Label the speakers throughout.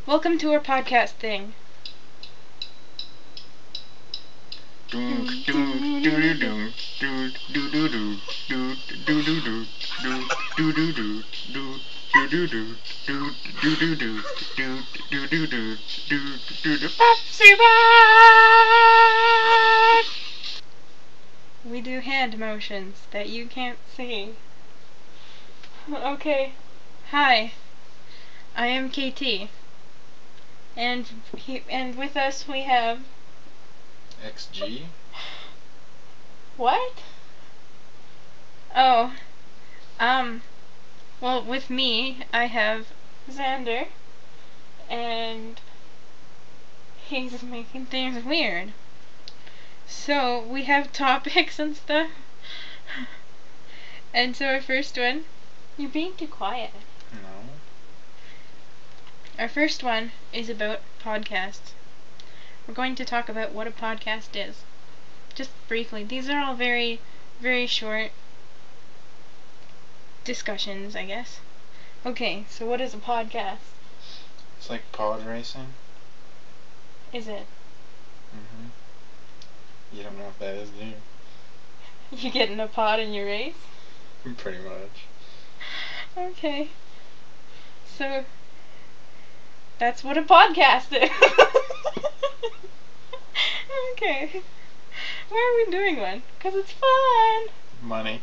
Speaker 1: Welcome to our podcast thing. We do hand motions that you can't see. Okay. Hi. I am KT. And with us we have
Speaker 2: XG?
Speaker 1: What? Oh. Well, with me I have Xander, and he's making things weird. So we have topics and stuff. And so our first one, you're being too quiet.
Speaker 2: No.
Speaker 1: Our first one is about podcasts. We're going to talk about what a podcast is. Just briefly. These are all very, very short discussions, I guess. Okay, so what is a podcast?
Speaker 2: It's like pod racing.
Speaker 1: Is it?
Speaker 2: You don't know what that is, do you?
Speaker 1: You get in a pod and you race?
Speaker 2: Pretty much.
Speaker 1: Okay. So, that's what a podcast is. Okay. Why are we doing one? Because it's fun.
Speaker 2: Money.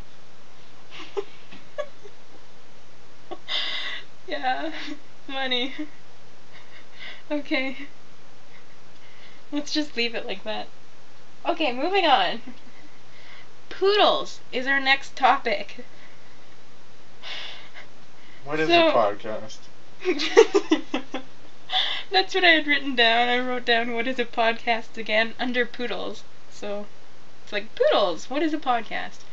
Speaker 1: Yeah, money. Okay. Let's just leave it like that. Okay, moving on. Poodles is our next topic.
Speaker 2: What is a podcast?
Speaker 1: That's what I had written down. I wrote down what is a podcast again under poodles. So it's like poodles. What is a podcast?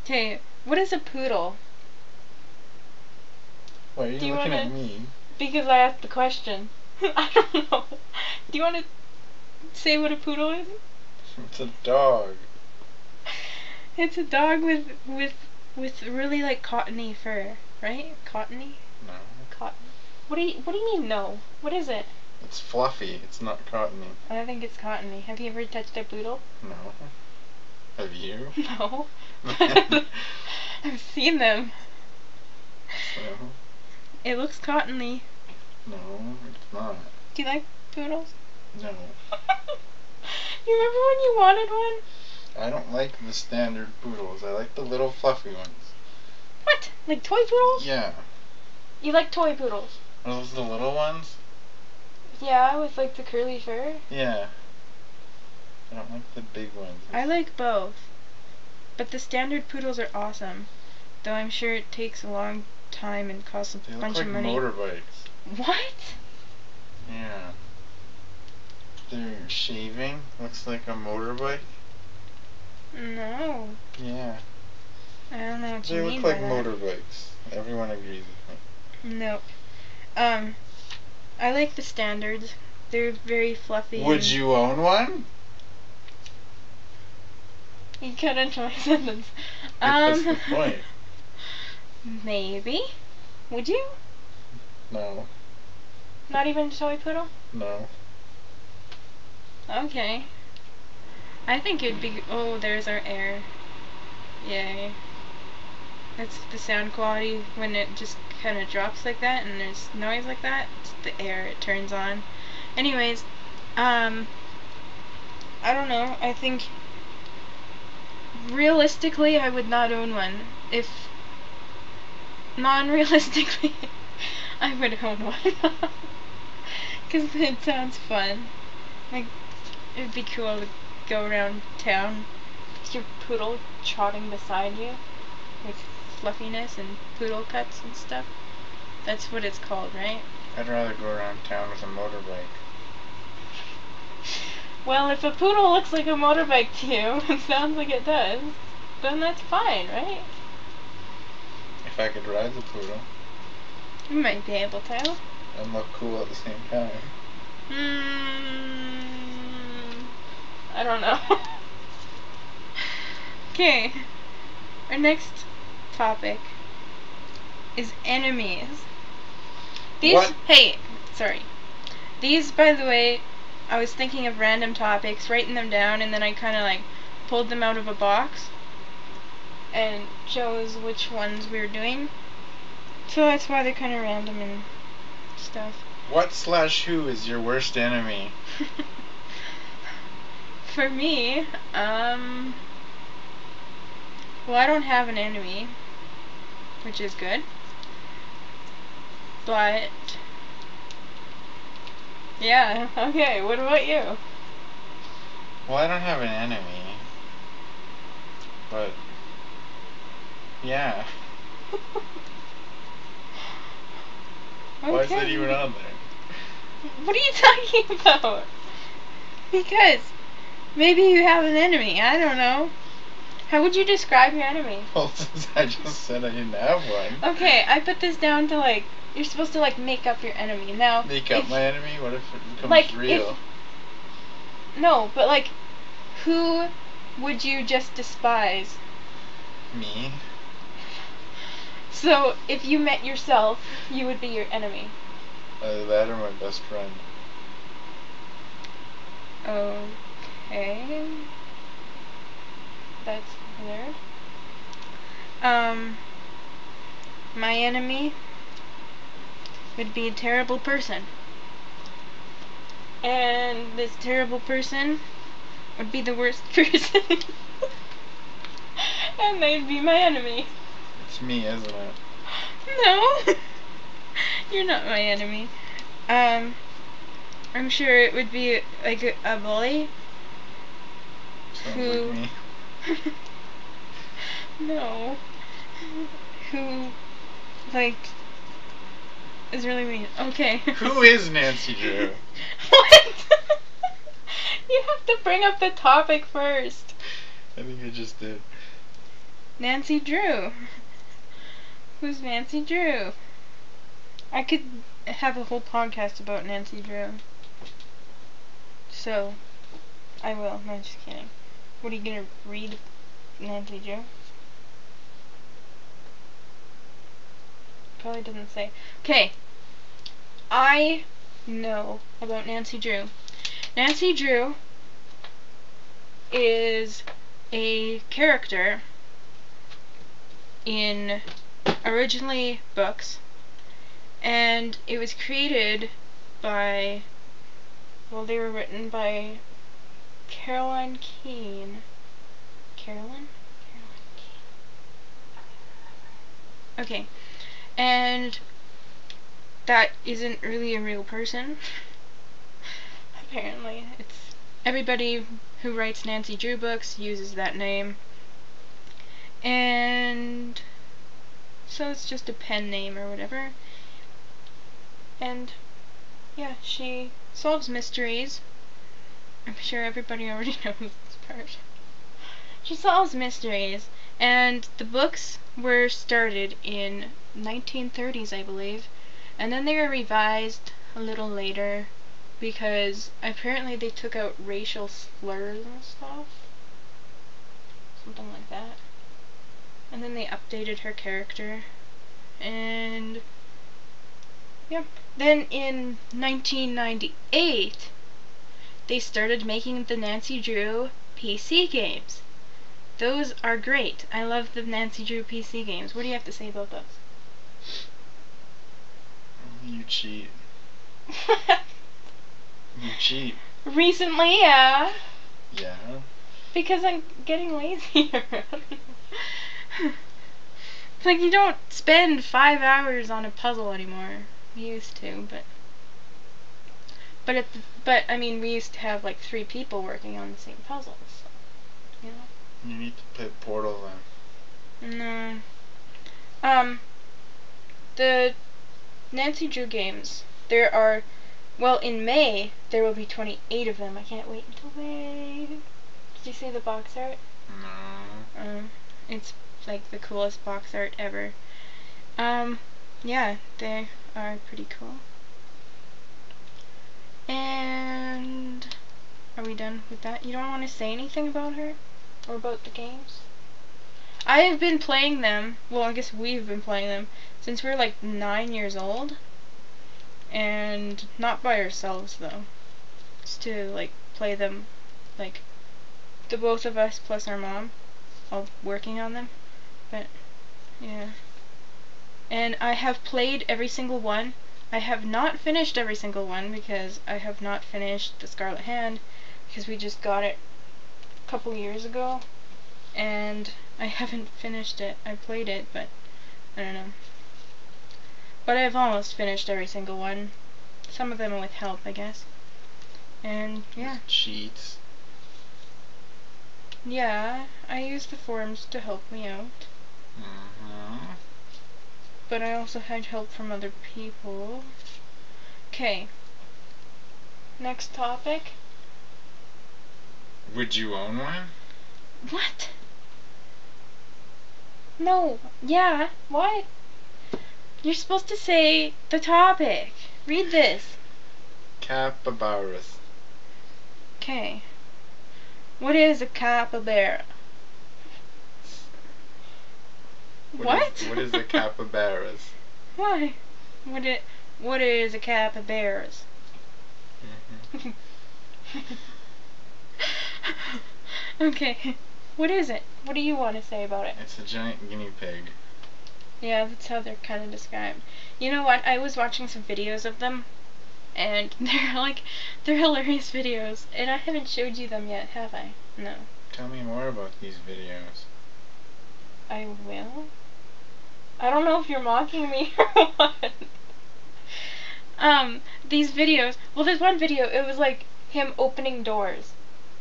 Speaker 1: Okay, what is a poodle?
Speaker 2: Why are you looking at me?
Speaker 1: Because I asked the question. I don't know. Do you want to say what a poodle is?
Speaker 2: It's a dog.
Speaker 1: It's a dog with really like cottony fur, right? Cottony?
Speaker 2: No.
Speaker 1: Cotton. What do you mean no? What is it?
Speaker 2: It's fluffy. It's not cottony.
Speaker 1: I think it's cottony. Have you ever touched a poodle?
Speaker 2: No. Have you?
Speaker 1: No. I've seen them.
Speaker 2: So?
Speaker 1: It looks cottony.
Speaker 2: No, it's not.
Speaker 1: Do you like poodles?
Speaker 2: No.
Speaker 1: You remember when you wanted one?
Speaker 2: I don't like the standard poodles. I like the little fluffy ones.
Speaker 1: What? Like toy poodles?
Speaker 2: Yeah.
Speaker 1: You like toy poodles?
Speaker 2: Are those the little ones?
Speaker 1: Yeah, with like the curly fur.
Speaker 2: Yeah. I don't like the big ones.
Speaker 1: I like both. But the standard poodles are awesome. Though I'm sure it takes a long time and costs a bunch of money.
Speaker 2: They look like motorbikes.
Speaker 1: What?
Speaker 2: Yeah. They're shaving. Looks like a motorbike.
Speaker 1: No.
Speaker 2: Yeah.
Speaker 1: I don't know what you mean
Speaker 2: They
Speaker 1: by
Speaker 2: look like motorbikes. Everyone agrees with me.
Speaker 1: Nope. I like the standards. They're very fluffy.
Speaker 2: Would you own one?
Speaker 1: You cut into my sentence.
Speaker 2: That's the point.
Speaker 1: Maybe. Would you?
Speaker 2: No.
Speaker 1: Not even a toy poodle?
Speaker 2: No.
Speaker 1: Okay. I think it'd be... Oh, there's our air. Yay. That's the sound quality when it just kind of drops like that and there's noise like that. It's the air it turns on. Anyways, I don't know. I think realistically I would not own one. If non-realistically I would own one. Because it sounds fun. Like, it'd be cool to go around town with your poodle trotting beside you with fluffiness and poodle cuts and stuff. That's what it's called, right?
Speaker 2: I'd rather go around town with a motorbike.
Speaker 1: Well, if a poodle looks like a motorbike to you, it sounds like it does, then that's fine, right?
Speaker 2: If I could ride the poodle.
Speaker 1: You might be able to.
Speaker 2: And look cool at the same time.
Speaker 1: I don't know. Okay. Our next topic is enemies. These
Speaker 2: What?
Speaker 1: Hey, sorry. These, by the way, I was thinking of random topics, writing them down, and then I kind of like pulled them out of a box and chose which ones we were doing. So that's why they're kind of random and stuff.
Speaker 2: What/who is your worst enemy?
Speaker 1: For me, well, I don't have an enemy, which is good. But yeah, okay, what about you?
Speaker 2: Well, I don't have an enemy. But yeah.
Speaker 1: Okay.
Speaker 2: Why is that even on there?
Speaker 1: What are you talking about? Because maybe you have an enemy, I don't know. How would you describe your enemy?
Speaker 2: Well, since I just said I didn't have one.
Speaker 1: Okay, I put this down to like, you're supposed to like make up your enemy. Now,
Speaker 2: Make up my enemy? What if it becomes
Speaker 1: like,
Speaker 2: real?
Speaker 1: No, but like, who would you just despise?
Speaker 2: Me?
Speaker 1: So, if you met yourself, you would be your enemy.
Speaker 2: That or my best friend.
Speaker 1: Okay. That's weird. My enemy would be a terrible person. And this terrible person would be the worst person. And they'd be my enemy.
Speaker 2: It's me, isn't it?
Speaker 1: No. You're not my enemy. I'm sure it would be like a bully.
Speaker 2: Sounds like me.
Speaker 1: No. Who, like, is really mean. Okay.
Speaker 2: Who is Nancy Drew?
Speaker 1: What? You have to bring up the topic first.
Speaker 2: I think I just did.
Speaker 1: Nancy Drew. Who's Nancy Drew? I could have a whole podcast about Nancy Drew. So, I will. No, just kidding. What are you gonna read, Nancy Drew? Probably doesn't say. Okay. I know about Nancy Drew. Nancy Drew is a character in originally books, and it was created by, well, they were written by Caroline Keene. Caroline Keene. Okay. And that isn't really a real person. Apparently, it's everybody who writes Nancy Drew books uses that name. And so it's just a pen name or whatever. And yeah, she solves mysteries. I'm sure everybody already knows this part. She solves mysteries, and the books were started in 1930s, I believe, and then they were revised a little later because apparently they took out racial slurs and stuff. Something like that. And then they updated her character. And yeah. Then in 1998, they started making the Nancy Drew PC games. Those are great. I love the Nancy Drew PC games. What do you have to say about those?
Speaker 2: You cheat. You cheat.
Speaker 1: Recently, yeah.
Speaker 2: Yeah.
Speaker 1: Because I'm getting lazier. It's like you don't spend 5 hours on a puzzle anymore. We used to, but I mean, we used to have like 3 people working on the same puzzles. So, you know.
Speaker 2: You need to play Portal then.
Speaker 1: No. The Nancy Drew games. There are, well, in May there will be 28 of them. I can't wait until May. Did you see the box art?
Speaker 2: No.
Speaker 1: It's like the coolest box art ever. Yeah, they are pretty cool. And are we done with that? You don't want to say anything about her? Or about the games? I have been playing them, well, I guess we've been playing them since we were like 9 years old. and not by ourselves though. Just to like play them, like the both of us plus our mom, all working on them. But yeah. And I have played every single one. I have not finished every single one because I have not finished the Scarlet Hand because we just got it a couple years ago and I haven't finished it. I played it, but I don't know. But I've almost finished every single one. Some of them with help, I guess. And yeah.
Speaker 2: Cheats.
Speaker 1: Yeah, I use the forums to help me out. But I also had help from other people. Okay. Next topic.
Speaker 2: Would you own one?
Speaker 1: What? No. Yeah. What? You're supposed to say the topic. Read this.
Speaker 2: Capybaras.
Speaker 1: Okay. What is a capybara? What?
Speaker 2: What is a capybaras?
Speaker 1: Why? What is a capybaras? Okay. What is it? What do you want to say about it?
Speaker 2: It's a giant guinea pig.
Speaker 1: Yeah, that's how they're kind of described. You know what? I was watching some videos of them, and they're hilarious videos. And I haven't showed you them yet, have I? No.
Speaker 2: Tell me more about these videos.
Speaker 1: I will. I don't know if you're mocking me or what. These videos. Well, there's one video. It was like him opening doors,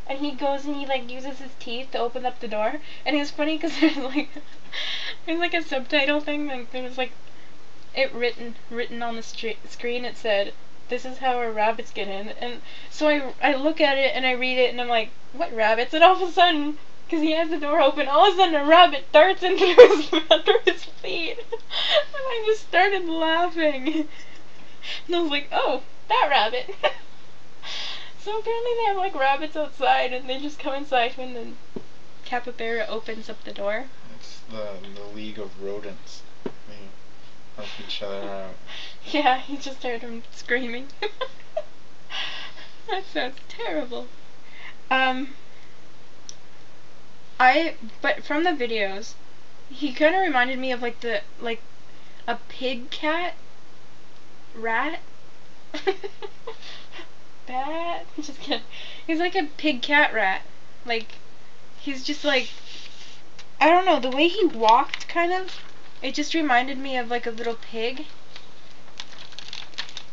Speaker 1: and he goes and he like uses his teeth to open up the door. And it was funny because there's like a subtitle thing. Like there was like it written on the screen. It said, "This is how our rabbits get in." And so I look at it and I read it and I'm like, "What rabbits?" And all of a sudden, because he has the door open, all of a sudden a rabbit darts into under his feet. And I just started laughing. And I was like, oh, that rabbit. So apparently they have like rabbits outside and they just come inside when the capybara opens up the door.
Speaker 2: It's the League of Rodents. They help each other out.
Speaker 1: Yeah, he just heard him screaming. That sounds terrible. But from the videos, he kind of reminded me of like a pig cat rat. Bat? Just kidding. He's like a pig cat rat. Like, he's just like, I don't know, the way he walked kind of, it just reminded me of like a little pig.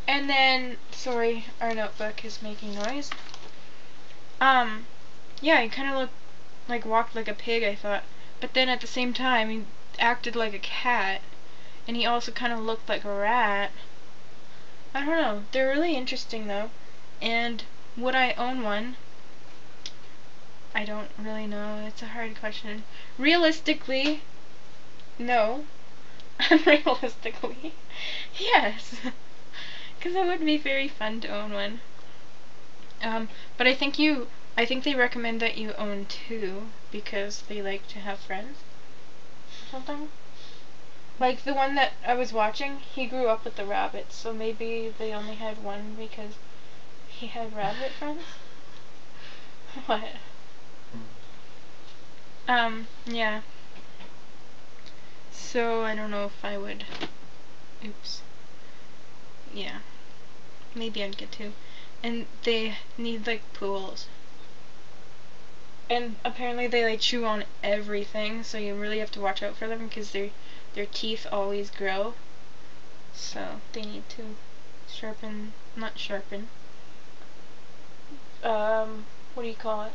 Speaker 1: And then, sorry, our notebook is making noise. Yeah, he kind of walked like a pig, I thought. But then at the same time, he acted like a cat. And he also kind of looked like a rat. I don't know. They're really interesting though. And would I own one? I don't really know. It's a hard question. Realistically, no. Unrealistically, yes. Because it would be very fun to own one. But I think they recommend that you own two because they like to have friends. Something. Like the one that I was watching, he grew up with the rabbits, so maybe they only had one because he had rabbit friends. What? Yeah. So I don't know if I would. Oops. Yeah. Maybe I'd get two. And they need like pools. And apparently they like chew on everything, so you really have to watch out for them because their teeth always grow. So they need to not sharpen. What do you call it?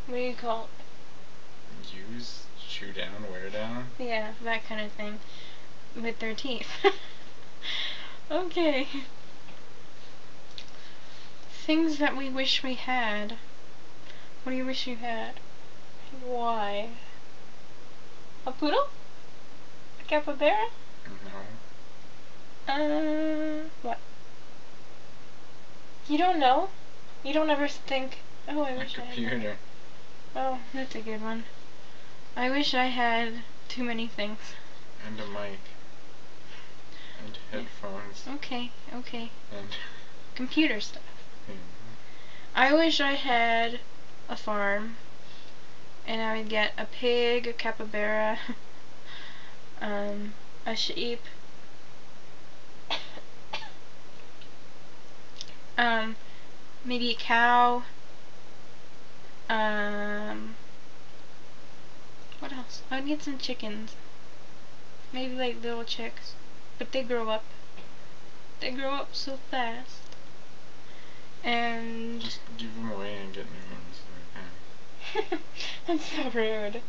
Speaker 1: What do you call it?
Speaker 2: Use, chew down, wear down?
Speaker 1: Yeah, that kind of thing. With their teeth. Okay. Things that we wish we had. What do you wish you had? Why? A poodle? A capybara?
Speaker 2: No.
Speaker 1: What? You don't know? You don't ever think, oh, I wish I had
Speaker 2: A computer.
Speaker 1: Oh, that's a good one. I wish I had too many things.
Speaker 2: And a mic. And headphones.
Speaker 1: Okay, okay.
Speaker 2: And
Speaker 1: computer stuff.
Speaker 2: yeah.
Speaker 1: I wish I had a farm, and I would get a pig, a capybara, a sheep, maybe a cow, what else? I would get some chickens. Maybe like little chicks. But they grow up. They grow up so fast. And
Speaker 2: just give them away and get new ones.
Speaker 1: that's so rude.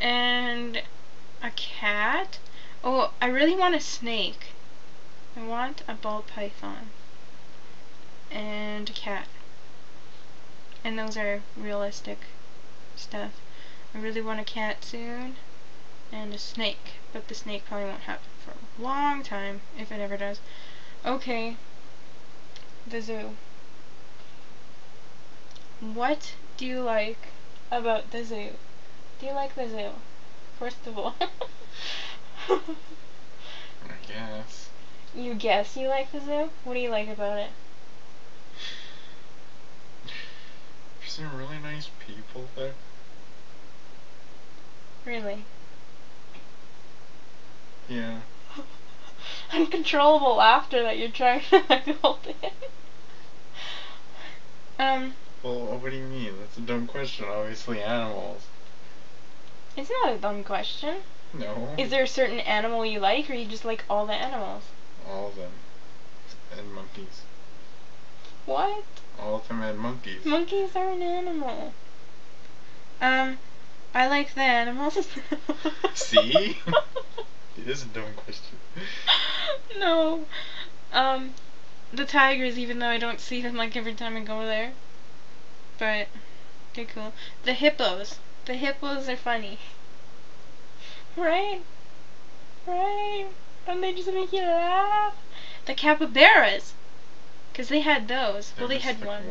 Speaker 1: And a cat. Oh, I really want a snake. I want a ball python. And a cat. And those are realistic stuff. I really want a cat soon. And a snake. But the snake probably won't happen for a long time, if it ever does. Okay. The zoo. What do you like about the zoo? Do you like the zoo? First of all.
Speaker 2: I guess.
Speaker 1: You guess you like the zoo? What do you like about it?
Speaker 2: There's some really nice people there.
Speaker 1: Really?
Speaker 2: Yeah.
Speaker 1: Uncontrollable laughter that you're trying to hold in.
Speaker 2: Well, what do you mean? That's a dumb question. Obviously animals.
Speaker 1: It's not a dumb question.
Speaker 2: No.
Speaker 1: Is there a certain animal you like, or you just like all the animals?
Speaker 2: All of them. And monkeys.
Speaker 1: What?
Speaker 2: All of them had monkeys.
Speaker 1: Monkeys are an animal. I like the animals.
Speaker 2: See? It is a dumb question.
Speaker 1: No. The tigers, even though I don't see them like every time I go there. But they're cool. The hippos. The hippos are funny. Right? Right? Don't they just make you laugh? The capybaras. Because they had those. Well, they had one.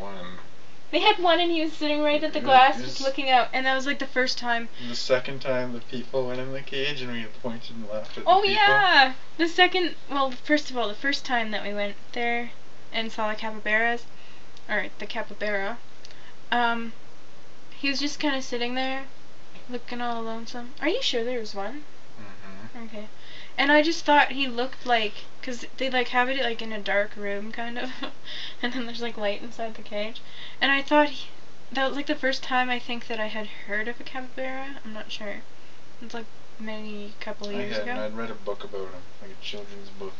Speaker 1: They had one and he was sitting right at the glass just looking out. And that was like the first time.
Speaker 2: The second time the people went in the cage and we pointed and laughed at the
Speaker 1: Oh
Speaker 2: people.
Speaker 1: yeah! The second, well, first of all, the first time that we went there and saw the capybaras, or the capybara, he was just kind of sitting there, looking all lonesome. Are you sure there was one?
Speaker 2: Mm-hmm.
Speaker 1: Okay. And I just thought he looked like, because they like have it like in a dark room kind of, and then there's like light inside the cage. And I thought that was like the first time I think that I had heard of a capybara. I'm not sure. It's like maybe a couple of years ago.
Speaker 2: I'd read a book about him, like a children's book.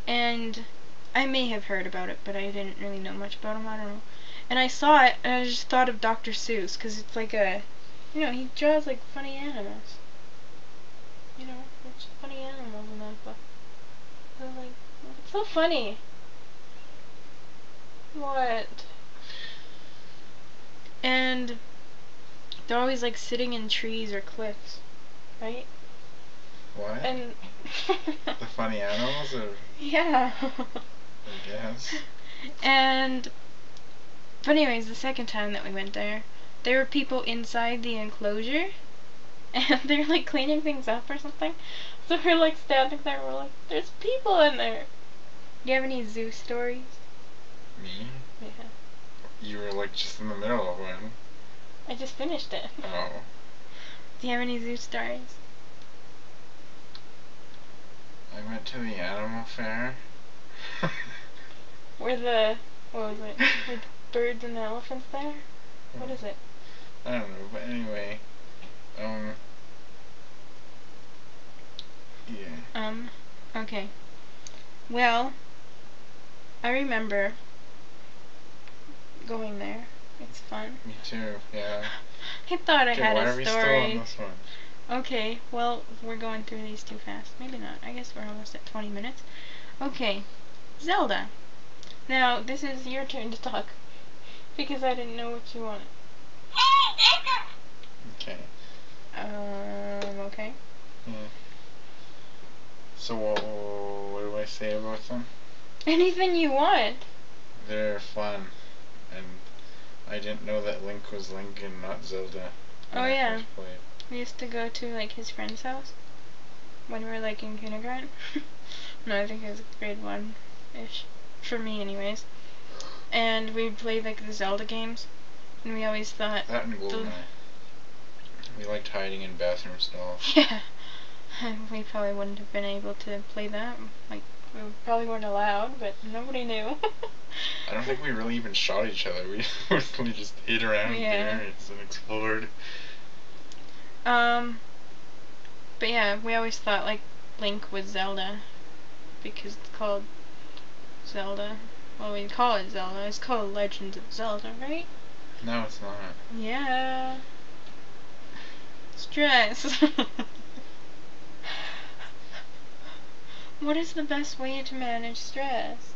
Speaker 1: And I may have heard about it, but I didn't really know much about him. I don't know. And I saw it, and I just thought of Dr. Seuss, because it's like a, you know, he draws like funny animals. You know, there's funny animals in that book. They're like, it's so funny. What? And they're always like sitting in trees or cliffs, right?
Speaker 2: What?
Speaker 1: And
Speaker 2: the funny animals? Or
Speaker 1: yeah.
Speaker 2: I guess.
Speaker 1: And but anyways, the second time that we went there were people inside the enclosure and they're like cleaning things up or something. So we're like standing there and we're like, there's people in there. Do you have any zoo stories?
Speaker 2: Me?
Speaker 1: Yeah.
Speaker 2: You were like just in the middle of one.
Speaker 1: I just finished it.
Speaker 2: Oh.
Speaker 1: Do you have any zoo stories?
Speaker 2: I went to the animal fair.
Speaker 1: What was it? Were the birds and the elephants there? What is it?
Speaker 2: I don't know, but anyway. Yeah.
Speaker 1: Okay. Well, I remember going there. It's fun.
Speaker 2: Me too, yeah.
Speaker 1: I thought I had
Speaker 2: why
Speaker 1: a
Speaker 2: are we still
Speaker 1: story.
Speaker 2: on this one?
Speaker 1: Okay, well, we're going through these too fast. Maybe not. I guess we're almost at 20 minutes. Okay, Zelda. Now, this is your turn to talk. Because I didn't know what you wanted.
Speaker 2: Okay.
Speaker 1: Okay.
Speaker 2: Yeah. So what do I say about them?
Speaker 1: Anything you want.
Speaker 2: They're fun. And I didn't know that Link was Link and not Zelda.
Speaker 1: Oh
Speaker 2: when I
Speaker 1: yeah.
Speaker 2: first played.
Speaker 1: We used to go to like his friend's house. when we were like in kindergarten. No, I think it was grade 1-ish. For me anyways. And we played like the Zelda games. And we always thought...
Speaker 2: That and GoldenEye. We liked hiding in bathroom stalls.
Speaker 1: Yeah. We probably wouldn't have been able to play that. Like, we probably weren't allowed, but nobody knew.
Speaker 2: I don't think we really even shot each other. We mostly just hid around areas and explored.
Speaker 1: But yeah, we always thought like Link was Zelda because it's called Zelda. Well, we call it Zelda. It's called Legend of Zelda, right?
Speaker 2: No, it's not.
Speaker 1: Yeah. Stress. What is the best way to manage stress?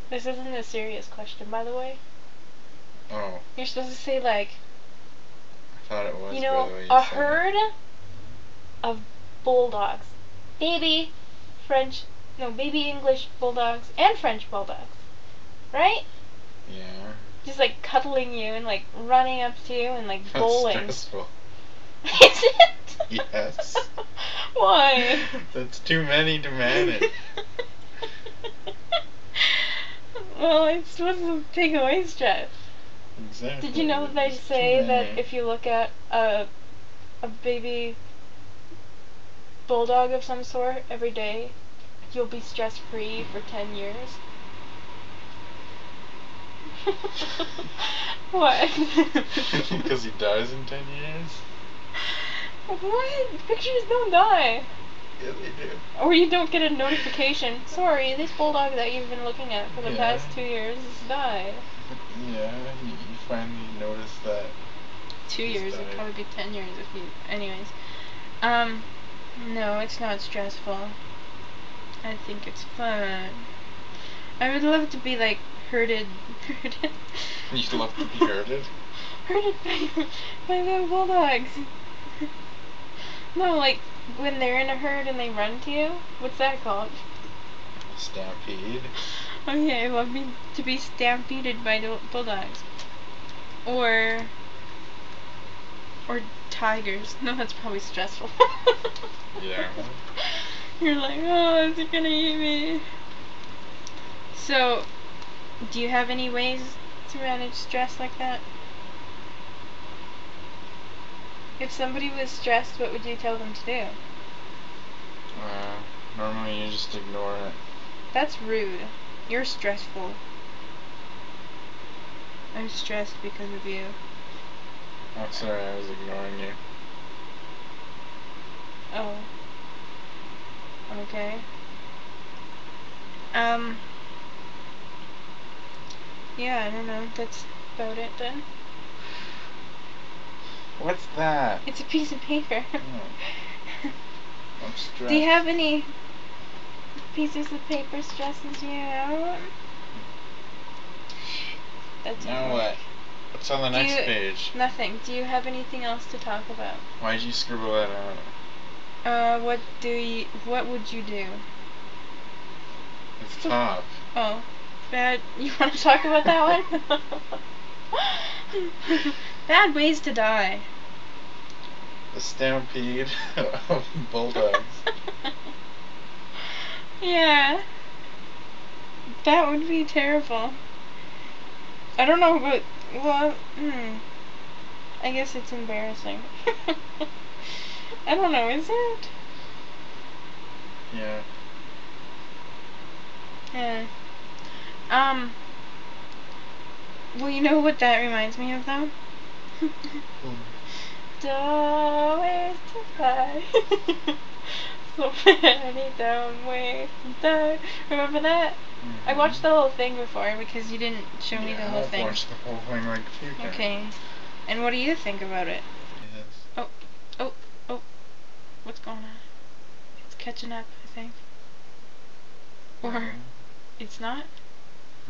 Speaker 1: This isn't a serious question, by the way.
Speaker 2: Oh.
Speaker 1: You're supposed to say like,
Speaker 2: I thought it was.
Speaker 1: you know,
Speaker 2: by the way
Speaker 1: a
Speaker 2: said
Speaker 1: herd
Speaker 2: it.
Speaker 1: of bulldogs. Baby English bulldogs and French bulldogs. Right?
Speaker 2: Yeah.
Speaker 1: Just like cuddling you and like running up to you and like
Speaker 2: That's
Speaker 1: bowling.
Speaker 2: stressful.
Speaker 1: Is it?
Speaker 2: Yes.
Speaker 1: Why?
Speaker 2: That's too many to manage.
Speaker 1: Well, it's supposed to take away stress.
Speaker 2: Exactly.
Speaker 1: Did you know that they
Speaker 2: It's too
Speaker 1: say that
Speaker 2: many.
Speaker 1: if you look at a baby bulldog of some sort every day, you'll be stress free for 10 years? What?
Speaker 2: Because he dies in 10 years?
Speaker 1: What? Pictures don't die.
Speaker 2: Yeah, they do.
Speaker 1: Or you don't get a notification. Sorry, this bulldog that you've been looking at for the past 2 years has died.
Speaker 2: Yeah, you finally notice that.
Speaker 1: 2
Speaker 2: he's
Speaker 1: years,
Speaker 2: died.
Speaker 1: it'd probably be 10 years if you... Anyways. No, it's not stressful. I think it's fun. I would love to be like herded.
Speaker 2: You'd love to be herded?
Speaker 1: Herded by the bulldogs. No, like when they're in a herd and they run to you. What's that called?
Speaker 2: Stampede.
Speaker 1: Okay, I love me to be stampeded by bulldogs. Or tigers. No, that's probably stressful.
Speaker 2: Yeah.
Speaker 1: You're like, oh, is it gonna eat me? So, do you have any ways to manage stress like that? If somebody was stressed, what would you tell them to do?
Speaker 2: Normally you just ignore it.
Speaker 1: That's rude. You're stressful. I'm stressed because of you.
Speaker 2: Oh, sorry, I was ignoring you.
Speaker 1: Oh. Okay. Yeah, I don't know. That's about it then.
Speaker 2: What's that?
Speaker 1: It's a piece of paper.
Speaker 2: Oh. I'm stressed.
Speaker 1: Do you have any pieces of paper stresses you out? That's
Speaker 2: Now
Speaker 1: okay.
Speaker 2: what? What's on the next page?
Speaker 1: Nothing. Do you have anything else to talk about?
Speaker 2: Why'd you scribble that out?
Speaker 1: What would you do?
Speaker 2: It's top.
Speaker 1: Oh. Bad. You want to talk about that one? Bad ways to die.
Speaker 2: The stampede of bulldogs.
Speaker 1: Yeah. That would be terrible. I don't know, but, well, I guess it's embarrassing. I don't know, is it?
Speaker 2: Yeah.
Speaker 1: Yeah. Well, you know what that reminds me of, though? Dumb ways to die. So many dumb ways to die. Remember that?
Speaker 2: Mm-hmm.
Speaker 1: I watched the whole thing before because you didn't show me the whole thing.
Speaker 2: I've watched the whole thing like a few times.
Speaker 1: Okay. And what do you think about it?
Speaker 2: Yes.
Speaker 1: Oh. What's going on? It's catching up, I think. Or it's not?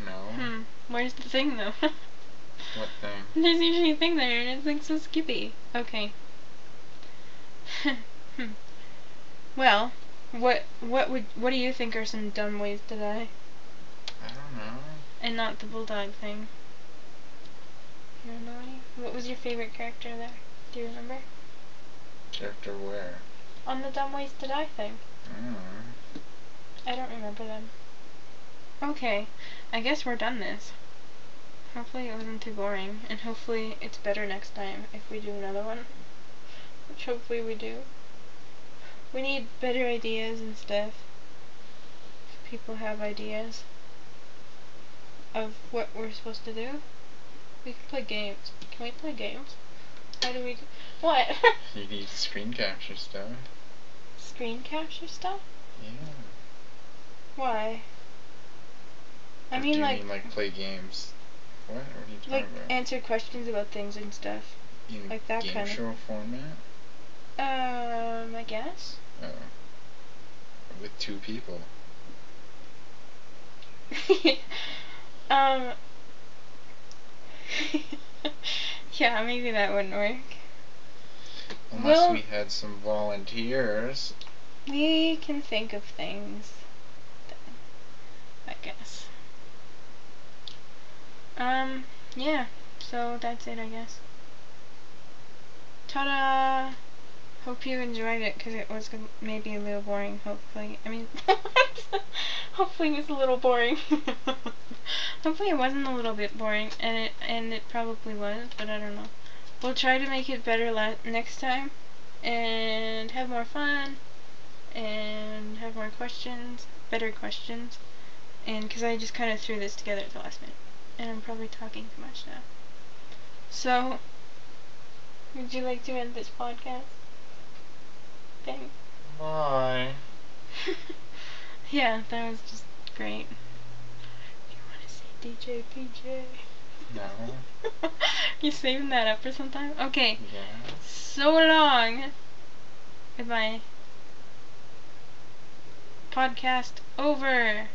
Speaker 2: No.
Speaker 1: Where's the thing, though?
Speaker 2: What thing?
Speaker 1: There's usually a thing there, and it's like so skippy. Okay. Well, what do you think are some dumb ways to die?
Speaker 2: I don't know.
Speaker 1: And not the bulldog thing. You don't know any? What was your favorite character there? Do you remember?
Speaker 2: Character where?
Speaker 1: On the Dumb Ways to Die thing. I don't remember them. Okay, I guess we're done this. Hopefully it wasn't too boring, and hopefully it's better next time if we do another one. Which hopefully we do. We need better ideas and stuff. If people have ideas of what we're supposed to do, we can play games. Can we play games? How do we do? What?
Speaker 2: You need screen capture stuff.
Speaker 1: Screen capture stuff?
Speaker 2: Yeah.
Speaker 1: Why? I
Speaker 2: Or
Speaker 1: mean,
Speaker 2: do you
Speaker 1: like,
Speaker 2: mean like play games? What are you talking
Speaker 1: like
Speaker 2: about?
Speaker 1: answer questions about things and stuff.
Speaker 2: In
Speaker 1: like that
Speaker 2: game
Speaker 1: kind of
Speaker 2: show format?
Speaker 1: I guess.
Speaker 2: Oh. With 2 people.
Speaker 1: um. Yeah, maybe that wouldn't work.
Speaker 2: Unless we had some volunteers.
Speaker 1: We can think of things then, I guess. Yeah, so that's it, I guess. Ta-da! Hope you enjoyed it, because it was maybe a little boring, hopefully. I mean, hopefully it was a little boring. Hopefully it wasn't a little bit boring, and it probably was, but I don't know. We'll try to make it better next time, and have more fun, and have more questions, better questions, and because I just kind of threw this together at the last minute, and I'm probably talking too much now. So, would you like to end this podcast? Thanks.
Speaker 2: Bye.
Speaker 1: Yeah, that was just great. Do you want to say DJ PJ?
Speaker 2: No.
Speaker 1: You saving that up for some time? Okay.
Speaker 2: Yeah.
Speaker 1: So long. Goodbye. Podcast over.